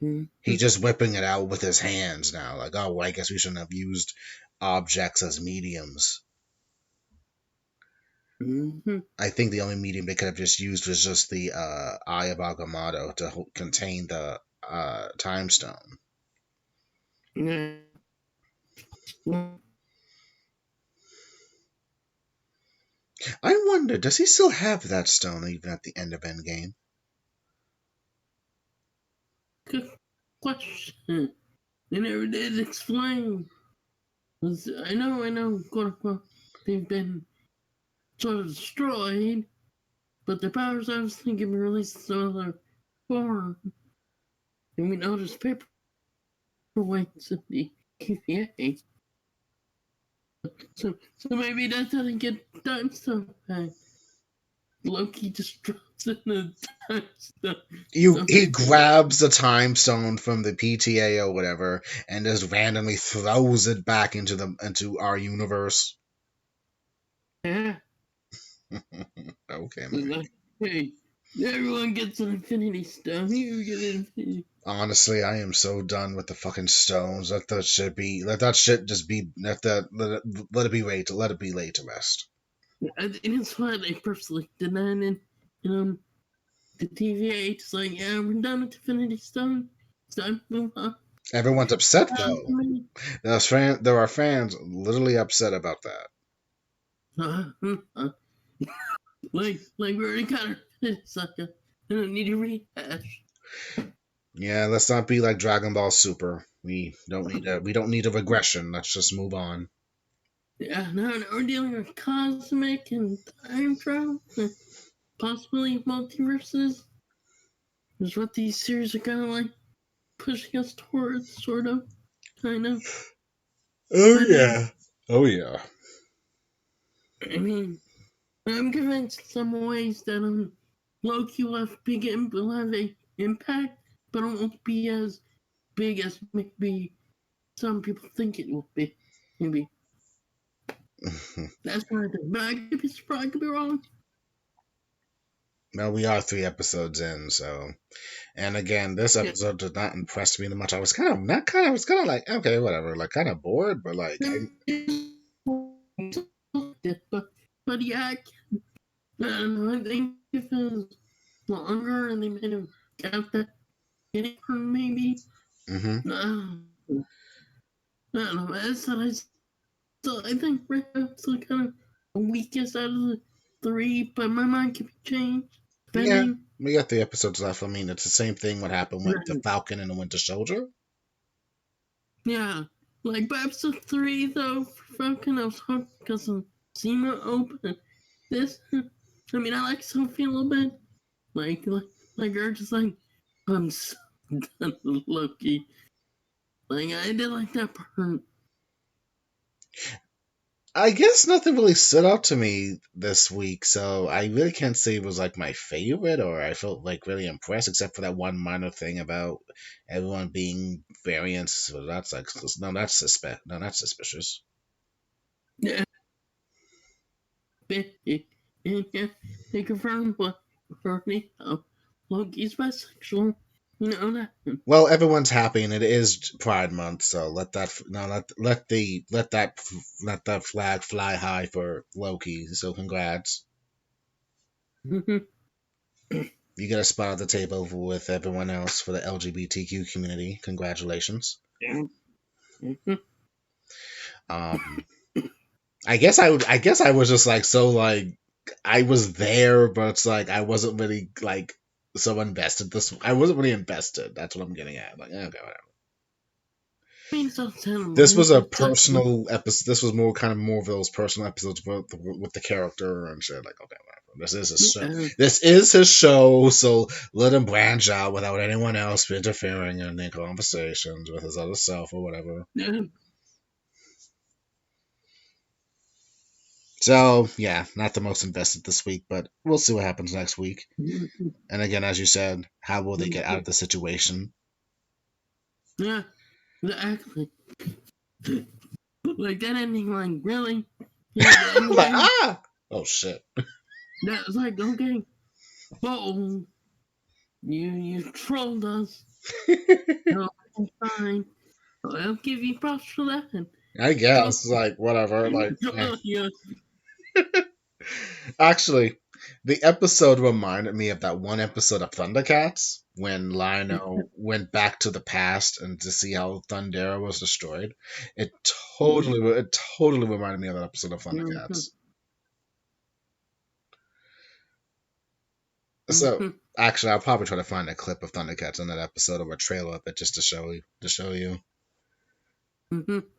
Mm-hmm. He's just whipping it out with his hands now. Like, oh, well, I guess we shouldn't have used objects as mediums. Mm-hmm. I think the only medium they could have just used was just the Eye of Agamotto to contain the Time Stone. Yeah. I wonder, does he still have that stone even at the end of Endgame? Good question. They never did explain. I know, quote unquote, they've been sort of destroyed, but their powers obviously can be released in some other form. And we know there's paperweights in the TVA. So maybe that doesn't get time stuff back. Loki just drops in the time stuff. He grabs the time stone from the PTA or whatever and just randomly throws it back into our universe. Yeah. Okay, man. Like, hey, everyone gets an Infinity Stone. You get an Infinity. Honestly, I am so done with the fucking stones. Let that shit be. Let that shit just be. Let it be laid. Let it be laid to rest. And it's why they purposely denied it. The TVA is like, yeah, we're done with Infinity Stone. It's time to move on. Everyone's upset though. There are fans literally upset about that. Like we already got her, sucker. I don't need to rehash. Yeah, let's not be like Dragon Ball Super. We don't need a regression. Let's just move on. Yeah, now we're dealing with cosmic and time travel, possibly multiverses. Is what these series are kind of like pushing us towards, sort of, kind of. Oh But yeah. Oh yeah. I mean, I'm convinced in some ways that Loki will have will have a impact, but it won't be as big as maybe some people think it will be. Maybe that's what I think. But I could be surprised. I could be wrong. Well, we are 3 episodes in, so. And again, this Yeah. episode did not impress me that much. I was kind of not kind of. I was kind of like, okay, whatever, like kind of bored, but like, But yeah, I don't know. I think if it was longer and they made him got that hitting maybe. mm-hmm. I don't know. I think right now it's still kind of the weakest out of the three, but my mind can be changed Yeah, depending. we got 3 episodes left. I mean, it's the same thing. What happened with the Right. Falcon and the Winter Soldier? Yeah, like by episode 3 though, for Falcon, I was hooked because of Zemo open. This, I mean, I like Sophie a little bit. Like her just like, I'm so done with Loki. Like I did like that part. I guess nothing really stood out to me this week, so I really can't say it was like my favorite or I felt like really impressed, except for that one minor thing about everyone being variants. So that's like no, that's suspicious. Yeah, and yeah, they confirmed what already. Loki's bisexual. You know that. Well, everyone's happy, and it is Pride Month, so let that no let that flag fly high for Loki. So congrats, you get a spot at the table with everyone else for the LGBTQ community. Congratulations. Yeah. Um, I guess I was just like so like I was there, but it's like I wasn't really like so invested. I wasn't really invested. That's what I'm getting at. Like okay, whatever. I mean, so This was a stuff. personal episode. This was more of those personal episodes with the character and shit. Like okay, whatever. This is his show. Yeah. This is his show. So let him branch out without anyone else interfering in the conversations with his other self or whatever. Yeah. So yeah, not the most invested this week, but we'll see what happens next week. Mhm. And again, as you said, how will they get out of the situation? Yeah. Exactly. Like that ending, like really? Yeah, the ending. Like ah, oh shit. That was like okay. Whoa, you trolled us. No, I'm fine. I'll give you props for that. I guess like whatever. Like Yeah. actually, the episode reminded me of that one episode of Thundercats when Lionel went back to the past and to see how Thundera was destroyed. It totally reminded me of that episode of Thundercats. So actually, I'll probably try to find a clip of Thundercats in that episode or a trailer of it just to show you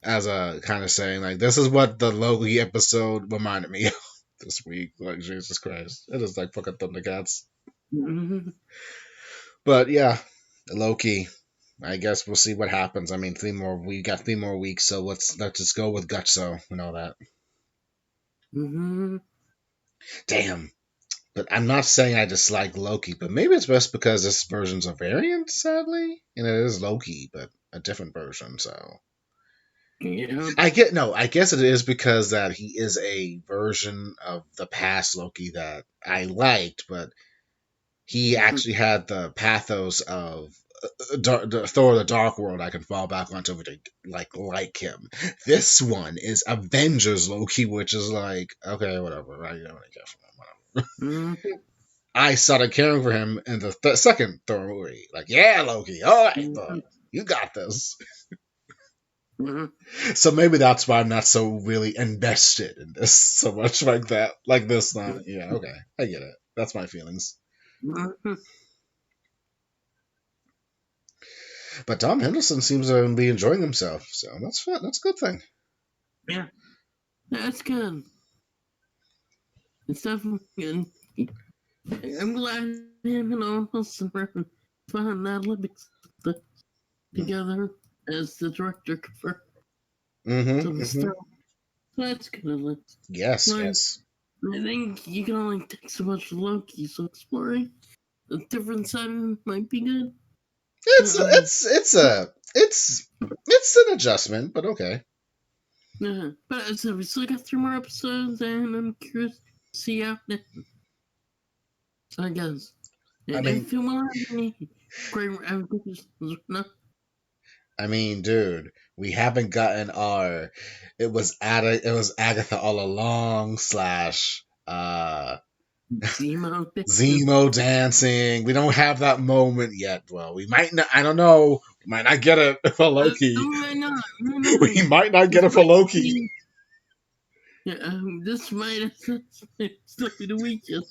as a kind of saying like this is what the Loki episode reminded me of this week. Like Jesus Christ, it is like fucking Thundercats. But yeah, Loki. I guess we'll see what happens. I mean, we got 3 more weeks, so let's just go with Gutso and all that. Damn. But I'm not saying I dislike Loki, but maybe it's just because this version's a variant, sadly. And it is Loki, but a different version, so Yeah. I guess it is because that he is a version of the past Loki that I liked, but he actually had the pathos of Thor: The Dark World. I can fall back onto to like him. This one is Avengers Loki, which is like okay, whatever. I don't really care for him. Whatever. I started caring for him in the second Thor movie. Like, yeah, Loki, all right, Thor, you got this. So maybe that's why I'm not so really invested in this so much like that. Like this, yeah, okay, I get it. That's my feelings. But Tom Henderson seems to be enjoying himself, so that's fun. That's a good thing. Yeah, that's good. It's definitely good. I'm glad him and Austin found that Olympics together as the director for stuff. So that's good. Yes, Like, yes. I think you can only take so much Loki, so exploring a different side of him might be good. It's an adjustment, but okay. Yeah, but as I said, we still got 3 more episodes, and I'm curious to see how that. I guess. I mean, if you want any great advocates, no. I mean, dude, we haven't gotten our. It was Agatha all along slash Zemo dancing. We don't have that moment yet. Well, we might not. I don't know. We might not get it for Loki. We might not get it for Loki. Yeah, this might still be the weakest.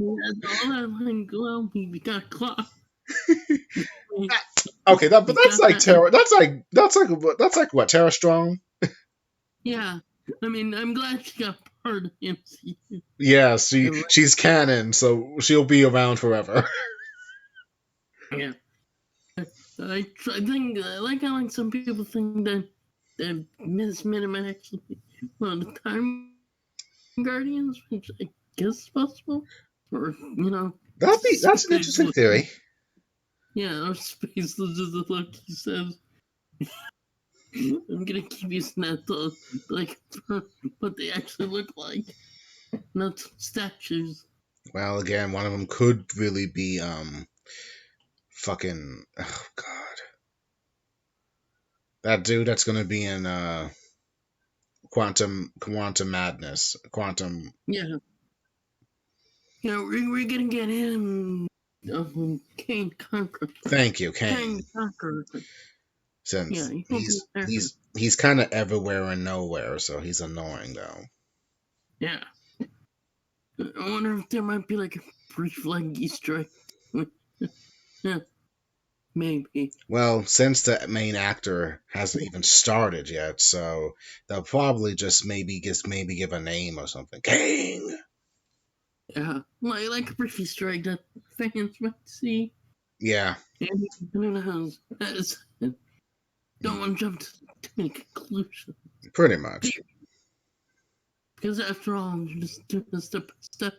That's all that like, well, we got a clock. Okay, but that's like Tara. That's like what Tara Strong. Yeah, I mean, I'm glad she got part of the MCU. Yeah, she's canon, so she'll be around forever. Yeah, I think like how like some people think that Miss Minute might actually be one of the Time Guardians, which I guess is possible, or that's an interesting theory. Yeah, or space lizards, like he says. I'm gonna keep using that to like what they actually look like, not statues. Well, again, one of them could really be fucking oh god, that dude that's gonna be in Quantum Madness, Quantum. Yeah, we're gonna get him. Kane Conqueror. Thank you, Kane. Kane Conqueror. Since He's kind of everywhere and nowhere, so he's annoying though. Yeah. I wonder if there might be like a brief like Easter egg. Yeah, maybe. Well, since the main actor hasn't even started yet, so they'll probably just maybe give a name or something. King. Yeah, like a brief Easter egg that fans might see. Yeah. And who knows? Don't want to jump to too many conclusions. Pretty much. Because after all, I'm just doing this step by step.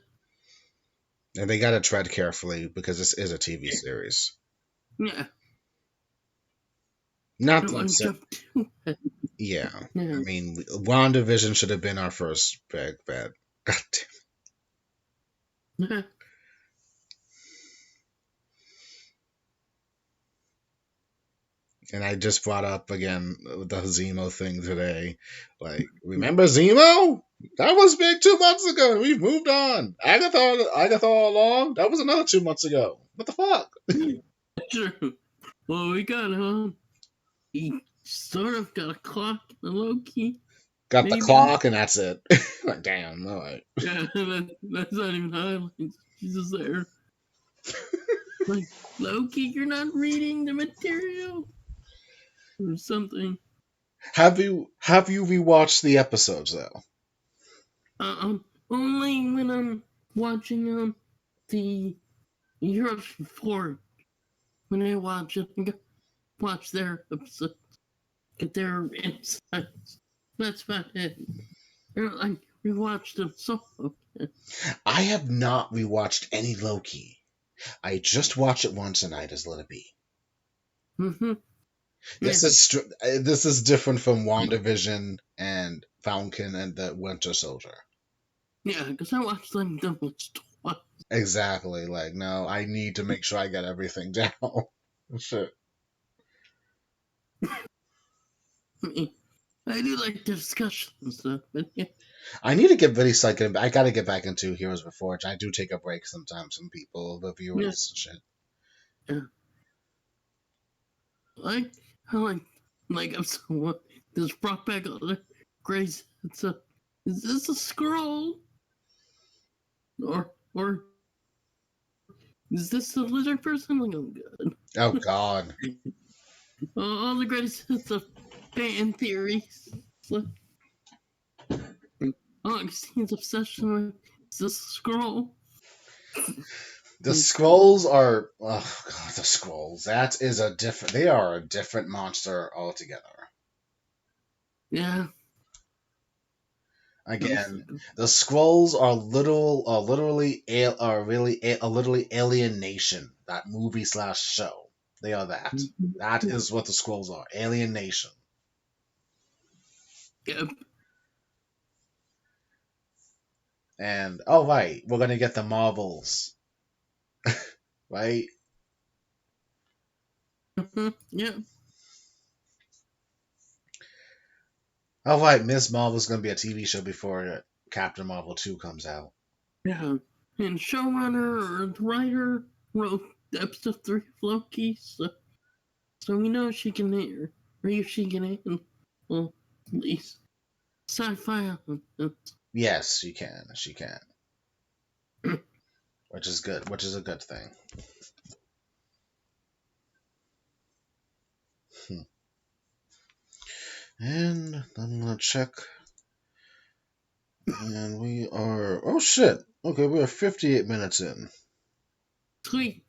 And they gotta tread carefully because this is a TV series. Yeah. Not Don't like want to jump too ahead. yeah. Yeah. I mean, WandaVision should have been our first big bet. God damn. Yeah. And I just brought up again the Zemo thing today. Like, remember Zemo? That was big 2 months ago. We've moved on. Agatha all along. That was another 2 months ago. What the fuck? True. Well, we got he sort of got a clock in the low key. Got Maybe the clock and that's it. Like, damn, all right. Yeah, that's not even highlights. She's just there. Like, Loki, you're not reading the material? Or something. Have you rewatched the episodes though? Only when I'm watching the Jurassic Park. When I watch it, watch their episodes, get their insights. That's about it. I rewatched them so often. I have not rewatched any Loki. I just watched it once and I just let it be. Mm-hmm. This is different from WandaVision and Falcon and the Winter Soldier. Yeah, because I watched them twice. Exactly. Like, no, I need to make sure I get everything down. Shit. I do like the discussions and stuff, but yeah. I need to get really psyched. I gotta get back into Heroes Before. I do take a break sometimes from people, the viewers and shit. Yeah. I like I'm so this brought back all the crazy. Is this a scroll? Or is this a lizard person? Like, oh god. Oh god. All the greatest hits of fan theories. Like, Augustine's obsession with is this a scroll? The scrolls are oh god, the scrolls. That is a different they are a different monster altogether. Yeah. Again, the scrolls are literally alienation. That movie / show. They are that. That is what the scrolls are. Alienation. Yep. And oh right, we're gonna get the Marvels. Right? Yep. Oh right, Miss Marvel's gonna be a TV show before Captain Marvel 2 comes out. Yeah. And showrunner or the writer wrote episode 3 of Loki, so we know she can hear. Or if she can handle at least sci-fi elements. Yes, she can. She can. Which is good. Which is a good thing. And I'm gonna check. And we are. Oh shit! Okay, we are 58 minutes in. Sweet.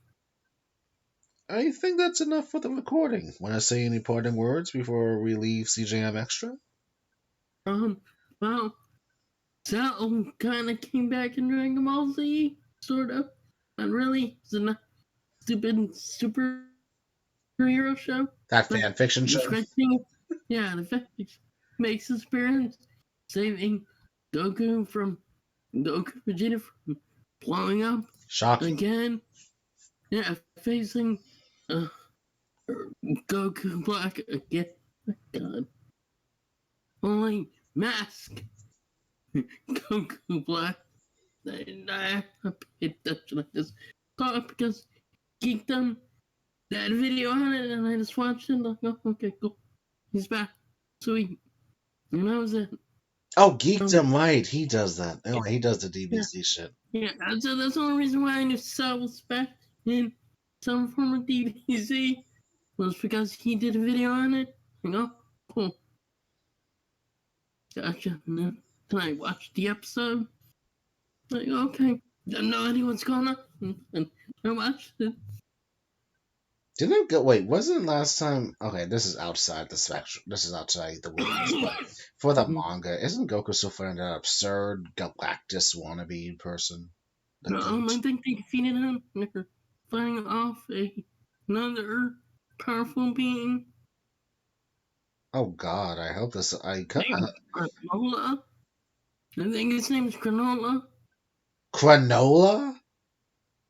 I think that's enough for the recording. Want to say any parting words before we leave CJM Extra? Well, Sal kind of came back in Dragon Ball Z, sort of. Not really. It's a stupid superhero show. That fan fiction show? Yeah, the fact makes his appearance, saving Goku Vegeta from blowing up. Shocking. Again. Yeah, facing Goku Black again. Oh my god. Only Mask. Goku Black. I paid attention. I just saw it because Geekdom that video on it and I just watched it and I'm like, oh, okay, cool. He's back. sweet. And that was it. Oh, Geekdom, right? He does that. Oh, he does the Yeah. DBC shit. Yeah, so that's the only reason why I knew Sal was back in some form of DBZ was because he did a video on it. Cool. Gotcha. And then I watched the episode. Like, okay. Didn't know anyone's going on. And I watched it. Didn't it go? Wait, wasn't last time? Okay, this is outside the spectrum. This is outside the wilderness. But for the manga, isn't Goku still fighting that absurd Galactus wannabe person? The I goat? think they defeated him. They're fighting off another powerful being. Oh God, I hope this. Granola. I think his name is Granola. Granola?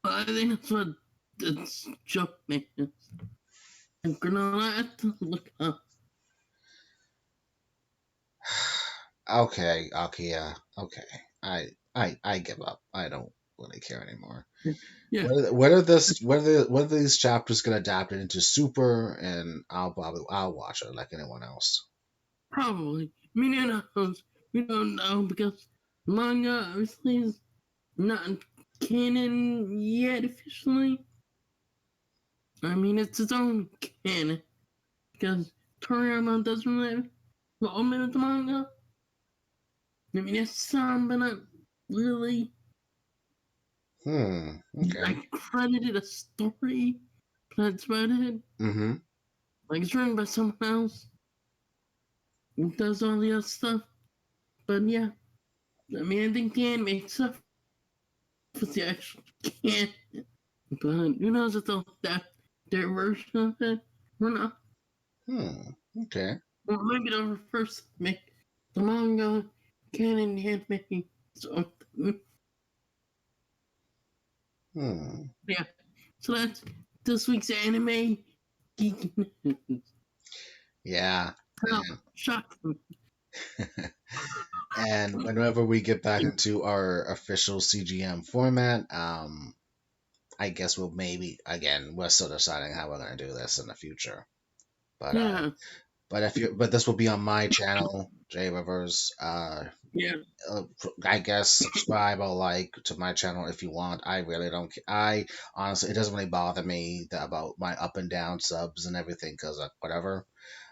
I think that's what it's joke name is. And Granola, I have to look up. Okay, yeah, okay. I give up. I don't really care anymore. Yeah, Whether these chapters get adapted into Super, and I'll watch it like anyone else. probably. I mean, who knows? We don't know because manga obviously is not canon yet officially. I mean, it's its own canon because Toriyama doesn't really involvement with the manga. I mean, it's some, but not really. Okay. I credited a story. That's about it. Mm-hmm. Like it's written by someone else. It does all the other stuff. But yeah, I mean, I think the anime stuff was the actual canon. But who knows if they'll adapt their version of it or not. Okay. Or maybe they'll first make the manga canon anime something. Yeah. So that's this week's anime geek news. Yeah. Shocking. And whenever we get back into our official CGM format, I guess we'll maybe again we're still deciding how we're gonna do this in the future. But Yeah. but this will be on my channel, J Rivers. Yeah. I guess subscribe or like to my channel if you want. I really don't. I honestly, it doesn't really bother me about my up and down subs and everything because whatever.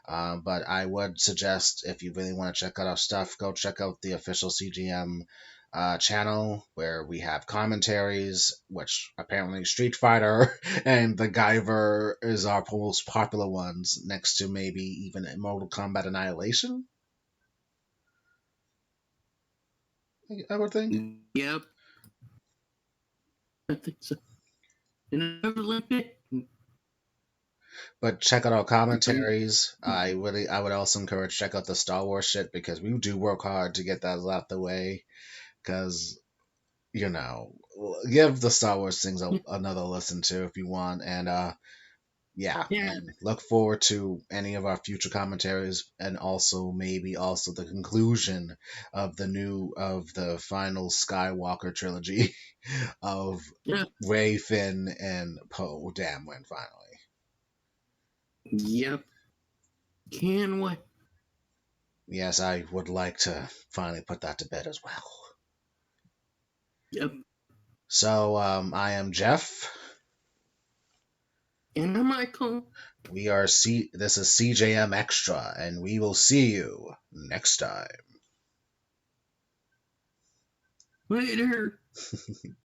But I would suggest if you really want to check out our stuff, go check out the official CGM channel where we have commentaries, which apparently Street Fighter and the Guyver is our most popular ones, next to maybe even Mortal Kombat Annihilation. I would think. Yep. I think so. And I never left it. But check out our commentaries. I would also encourage check out the Star Wars shit because we do work hard to get that out the way. Because give the Star Wars things another listen to if you want, and yeah, and look forward to any of our future commentaries, and also maybe also the conclusion of the final Skywalker trilogy of Rey, Finn, and Poe Dameron finally. Yep. Can't wait. Yes, I would like to finally put that to bed as well. Yep. So, I am Jeff. And I'm Michael. This is CJM Extra, and we will see you next time. Later.